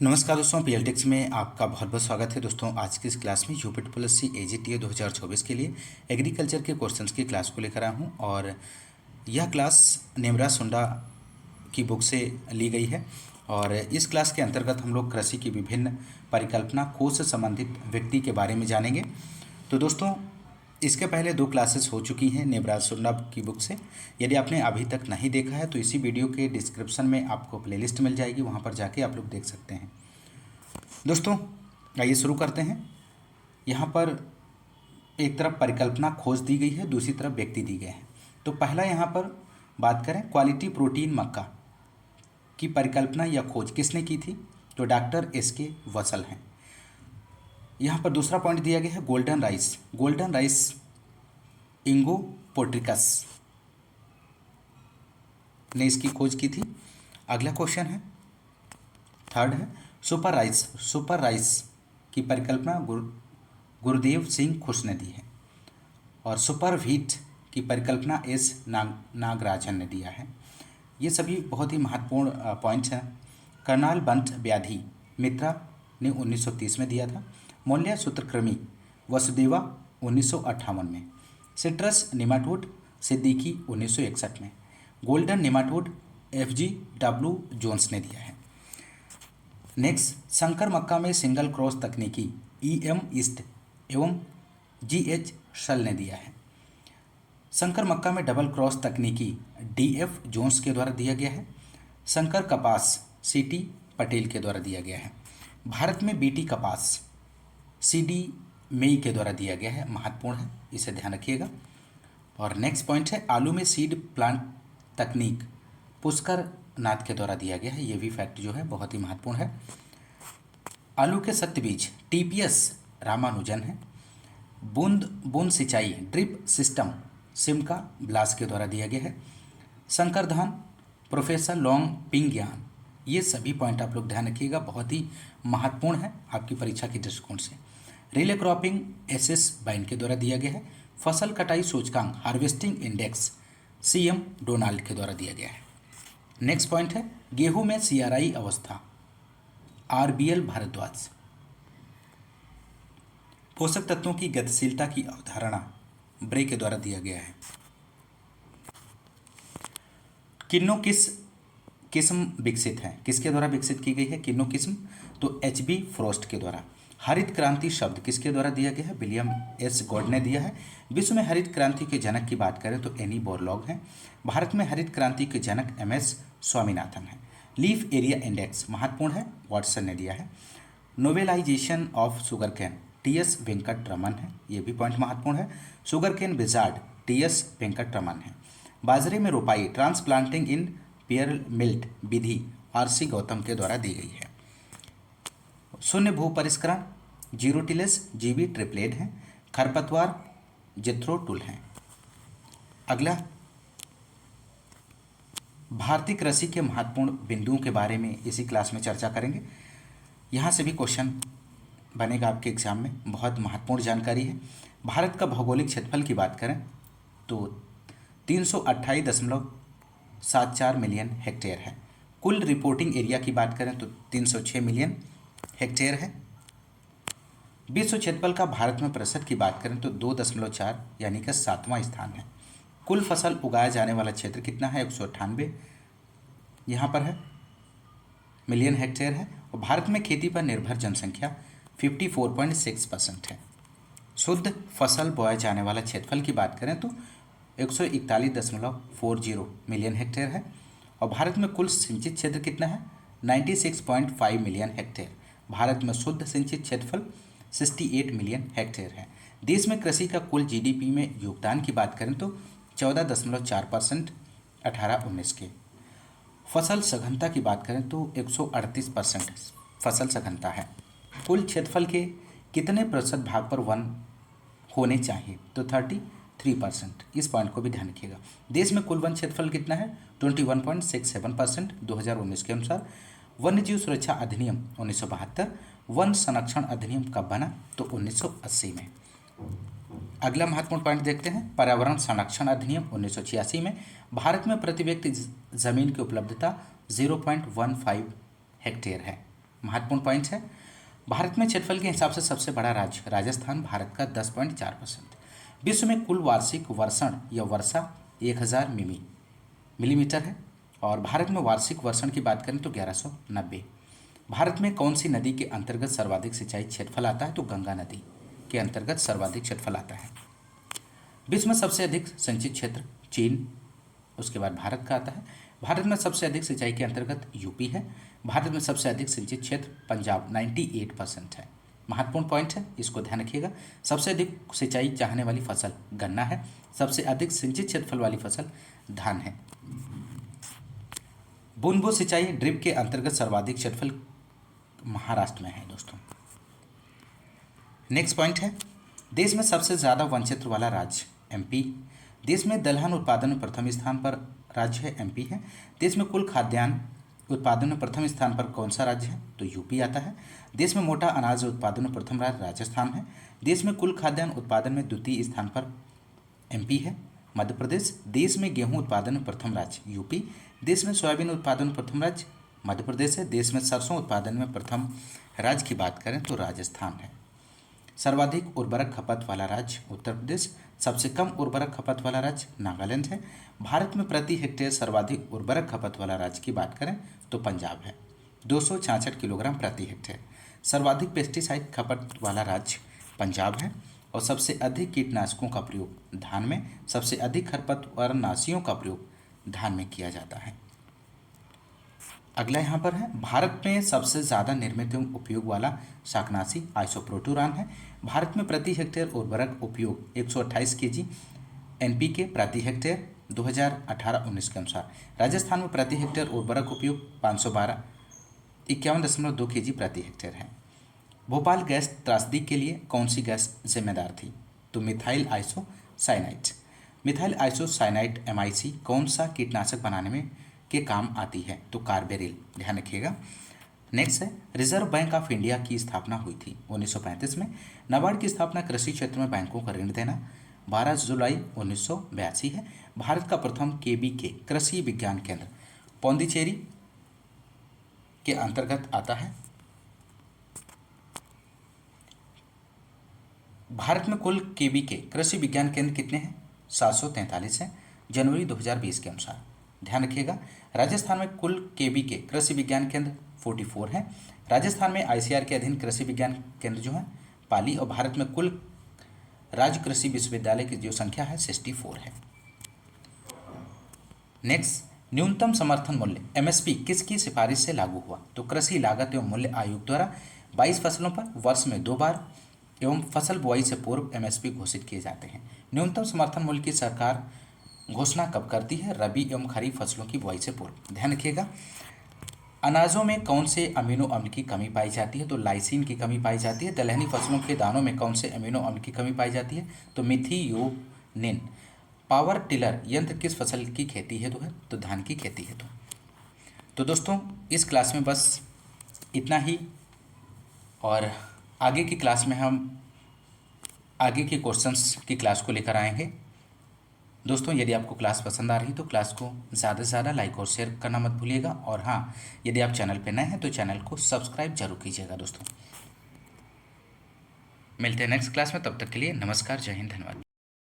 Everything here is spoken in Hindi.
नमस्कार दोस्तों, पीएलटेक्स में आपका बहुत बहुत स्वागत है। दोस्तों आज की इस क्लास में यूपीपीएससी एजीटीए 2024 के लिए एग्रीकल्चर के क्वेश्चंस की क्लास को लेकर आया हूं और यह क्लास नेमरा सुंडा की बुक से ली गई है। और इस क्लास के अंतर्गत हम लोग कृषि की विभिन्न परिकल्पना खोज से संबंधित व्यक्ति के बारे में जानेंगे। तो दोस्तों इसके पहले 2 क्लासेस हो चुकी हैं नेमराज सुन्ना की बुक से। यदि आपने अभी तक नहीं देखा है तो इसी वीडियो के डिस्क्रिप्शन में आपको प्लेलिस्ट मिल जाएगी, वहाँ पर जाके आप लोग देख सकते हैं। दोस्तों आइए शुरू करते हैं। यहाँ पर एक तरफ परिकल्पना खोज दी गई है, दूसरी तरफ व्यक्ति दी गए हैं। तो पहला यहाँ पर बात करें क्वालिटी प्रोटीन मक्का की परिकल्पना या खोज किसने की थी, तो डॉक्टर एस.के. वसल हैं। यहाँ पर दूसरा पॉइंट दिया गया है गोल्डन राइस इंगो पोट्रिकस ने इसकी खोज की थी। अगला क्वेश्चन है, थर्ड है सुपर राइस की परिकल्पना गुरुदेव सिंह खुश ने दी है। और सुपर व्हीट की परिकल्पना एस नागराजन ने दिया है। ये सभी बहुत ही महत्वपूर्ण पॉइंट्स हैं। कर्नाल बंट व्याधि मित्रा ने 1930 में दिया था। मौल्य सूत्रकृमि वसुदेवा 1958 में। सिट्रस निमाटोड सिद्दीकी 1961 में। Golden nematode FG.W. जोन्स ने दिया है। नेक्स्ट, संकर मक्का में सिंगल क्रॉस तकनीकी EM ईस्ट एवं GH शल ने दिया है। संकर मक्का में डबल क्रॉस तकनीकी DF जोन्स के द्वारा दिया गया है। संकर कपास CT पटेल के द्वारा दिया गया है। भारत में BT कपास CD मेई के द्वारा दिया गया है, महत्वपूर्ण है, इसे ध्यान रखिएगा। और नेक्स्ट पॉइंट है आलू में सीड प्लांट तकनीक पुष्कर नाथ के द्वारा दिया गया है। ये भी फैक्ट जो है बहुत ही महत्वपूर्ण है। आलू के सत्य बीज TPS रामानुजन है। बूंद सिंचाई ड्रिप सिस्टम सिमका ब्लास के द्वारा दिया गया है। संकर धान प्रोफेसर लॉन्ग पिंगयान। ये सभी पॉइंट आप लोग ध्यान रखिएगा, बहुत ही महत्वपूर्ण है आपकी परीक्षा के दृष्टिकोण से। रिले क्रॉपिंग SS बाइन के द्वारा दिया गया है। फसल कटाई सूचकांक हार्वेस्टिंग इंडेक्स CM डोनाल्ड के द्वारा दिया गया है। नेक्स्ट पॉइंट है गेहूं में CRI अवस्था RBL भारद्वाज। पोषक तत्वों की गतिशीलता की अवधारणा ब्रे के द्वारा दिया गया है। किन्नो किस किस्म विकसित है, किसके द्वारा विकसित की गई है किन्नो किस्म, तो HB फ्रोस्ट के द्वारा। हरित क्रांति शब्द किसके द्वारा दिया गया है, विलियम S. गॉड ने दिया है। विश्व में हरित क्रांति के जनक की बात करें तो एनी बोरलॉग हैं। भारत में हरित क्रांति के जनक MS स्वामीनाथन है। लीफ एरिया इंडेक्स महत्वपूर्ण है, वाटसन ने दिया है। Nobilisation of sugarcane TS Venkataraman है, ये भी पॉइंट महत्वपूर्ण है। Sugarcane wizard TS Venkataraman है। बाजरे में रोपाई ट्रांसप्लांटिंग इन पेयर मिल्ट विधि RC गौतम के द्वारा दी गई है। शून्य भू परिष्करण जीरो टिलेस GB ट्रिपलेट हैं। खरपतवार जेथ्रो टूल हैं। अगला भारतीय कृषि के महत्वपूर्ण बिंदुओं के बारे में इसी क्लास में चर्चा करेंगे। यहाँ से भी क्वेश्चन बनेगा आपके एग्जाम में, बहुत महत्वपूर्ण जानकारी है। भारत का भौगोलिक क्षेत्रफल की बात करें तो 328.74 मिलियन हेक्टेयर है। कुल रिपोर्टिंग एरिया की बात करें तो 306 मिलियन हेक्टेयर है। विश्व क्षेत्रफल का भारत में प्रतिशत की बात करें तो 2.4 यानी कि 7वां स्थान है। कुल फसल उगाया जाने वाला क्षेत्र कितना है, 198 यहाँ पर है मिलियन हेक्टेयर है। और भारत में खेती पर निर्भर जनसंख्या 54.6% है। शुद्ध फसल बोया जाने वाला क्षेत्रफल की बात करें तो 141.40 मिलियन हेक्टेयर है। और भारत में कुल सिंचित क्षेत्र कितना है, 96.5 मिलियन हेक्टेयर। भारत में शुद्ध सिंचित क्षेत्रफल 68 मिलियन हेक्टेयर है। देश में कृषि का कुल GDP में योगदान की बात करें तो 14.4% 18-19 के। फसल सघनता की बात करें तो 138% फसल सघनता है। कुल क्षेत्रफल के कितने प्रतिशत भाग पर वन होने चाहिए, तो 33%। इस पॉइंट को भी ध्यान रखिएगा। देश में कुल वन क्षेत्रफल कितना है, 21.67% 2019 के अनुसार। वन्य जीव सुरक्षा अधिनियम 1972। वन संरक्षण अधिनियम कब बना, तो 1980 में। अगला महत्वपूर्ण पॉइंट देखते हैं पर्यावरण संरक्षण अधिनियम 1986 में। भारत में प्रति व्यक्ति जमीन की उपलब्धता 0.15 हेक्टेयर है। महत्वपूर्ण पॉइंट है। भारत में क्षेत्रफल के हिसाब से सबसे बड़ा राज्य राजस्थान, भारत का 10.4%। विश्व में कुल वार्षिक वर्षण या वर्षा 1000 मिलीमीटर है और भारत में वार्षिक वर्षण की बात करें तो 1190। भारत में कौन सी नदी के अंतर्गत सर्वाधिक सिंचाई क्षेत्रफल आता है? तो गंगा नदी के अंतर्गत सर्वाधिक क्षेत्रफल आता है। विश्व में सबसे अधिक सिंचित क्षेत्र चीन, उसके बाद भारत का आता है। भारत में सबसे अधिक सिंचाई के अंतर्गत यूपी है। भारत में सबसे अधिक सिंचित क्षेत्र पंजाब 98% है। महत्वपूर्ण पॉइंट है, इसको ध्यान रखिएगा। सबसे अधिक सिंचाई चाहने वाली फसल गन्ना है। सबसे अधिक सिंचित क्षेत्रफल वाली फसल धान है। बूंद बूंद सिंचाई ड्रिप के अंतर्गत सर्वाधिक क्षेत्रफल महाराष्ट्र में है दोस्तों। नेक्स्ट पॉइंट है, देश में सबसे ज़्यादा वन क्षेत्र वाला राज्य एमपी। देश में दलहन उत्पादन में प्रथम स्थान पर राज्य है एमपी है। देश में कुल खाद्यान्न उत्पादन में प्रथम स्थान पर कौन सा राज्य है? तो यूपी आता है। देश में मोटा अनाज उत्पादन में प्रथम राज्य राजस्थान है। देश में कुल खाद्यान्न उत्पादन में द्वितीय स्थान पर एमपी है। मध्य प्रदेश। देश में गेहूं उत्पादन में प्रथम राज्य यूपी। देश में सोयाबीन उत्पादन में प्रथम राज्य मध्य प्रदेश है। देश में सरसों उत्पादन में प्रथम राज्य की बात करें तो राजस्थान है। सर्वाधिक उर्वरक खपत वाला राज्य उत्तर प्रदेश। सबसे कम उर्वरक खपत वाला राज्य नागालैंड है। भारत में प्रति हेक्टेयर सर्वाधिक उर्वरक खपत वाला राज्य की बात करें तो पंजाब है, 266 किलोग्राम प्रति हेक्टेयर। सर्वाधिक पेस्टिसाइड खपत वाला राज्य पंजाब है और सबसे अधिक कीटनाशकों का प्रयोग धान में, सबसे अधिक खरपतवार नाशियों का प्रयोग धान में किया जाता है। अगला यहाँ पर है, भारत में सबसे ज़्यादा निर्मित एवं उपयोग वाला शाकनाशी आइसोप्रोटुरान है। भारत में प्रति हेक्टेयर उर्वरक उपयोग 128 केजी एनपीके प्रति हेक्टेयर 2018-19 के अनुसार। राजस्थान में प्रति हेक्टेयर उर्वरक उपयोग 51.2 केजी प्रति हेक्टेयर है। भोपाल गैस त्रासदी के लिए कौन सी गैस जिम्मेदार थी? तो methyl isocyanide. Methyl isocyanide MIC कौन सा कीटनाशक बनाने में के काम आती है? तो कार्बेरिल, ध्यान रखिएगा। नेक्स्ट है, रिजर्व बैंक ऑफ इंडिया की स्थापना हुई थी 1935 में। नाबार्ड की स्थापना कृषि क्षेत्र में बैंकों का ऋण देना 12 जुलाई 1982 है। भारत का प्रथम KVK कृषि विज्ञान केंद्र पौंडीचेरी के अंतर्गत आता है। भारत में कुल KVK कृषि विज्ञान केंद्र कितने हैं? 743 हैं जनवरी 2020 के अनुसार, ध्यान रखिएगा। राजस्थान में कुल KVK कृषि विज्ञान केंद्र 44 हैं। राजस्थान में ICAR के अधीन कृषि विज्ञान केंद्र जो है पाली, और भारत में कुल राज्य कृषि विश्वविद्यालय की जो संख्या है 64 है। नेक्स्ट, न्यूनतम समर्थन मूल्य MSP किसकी सिफारिश से लागू हुआ? तो कृषि लागत एवं मूल्य आयोग द्वारा 22 फसलों पर वर्ष में 2 बार एवं फसल बुआई से पूर्व MSP घोषित किए जाते हैं। न्यूनतम समर्थन मूल्य की सरकार घोषणा कब करती है? रबी एवं खरीफ फसलों की बुआई से पूर्व, ध्यान रखिएगा। अनाजों में कौन से अमीनो अम्ल की कमी पाई जाती है? तो लाइसिन की कमी पाई जाती है। दलहनी फसलों के दानों में कौन से अमीनो अम्ल की कमी पाई जाती है? तो मिथियोनिन। पावर टिलर यंत्र किस फसल की खेती हेतु है? तो धान की खेती हेतु। तो दोस्तों इस क्लास में बस इतना ही, और आगे की क्लास में हम आगे के क्वेश्चंस की क्लास को लेकर आएंगे। दोस्तों यदि आपको क्लास पसंद आ रही तो क्लास को ज़्यादा से ज़्यादा लाइक और शेयर करना मत भूलिएगा, और हाँ, यदि आप चैनल पर नए हैं तो चैनल को सब्सक्राइब जरूर कीजिएगा। दोस्तों मिलते हैं नेक्स्ट क्लास में, तब तक के लिए नमस्कार, जय हिंद, धन्यवाद।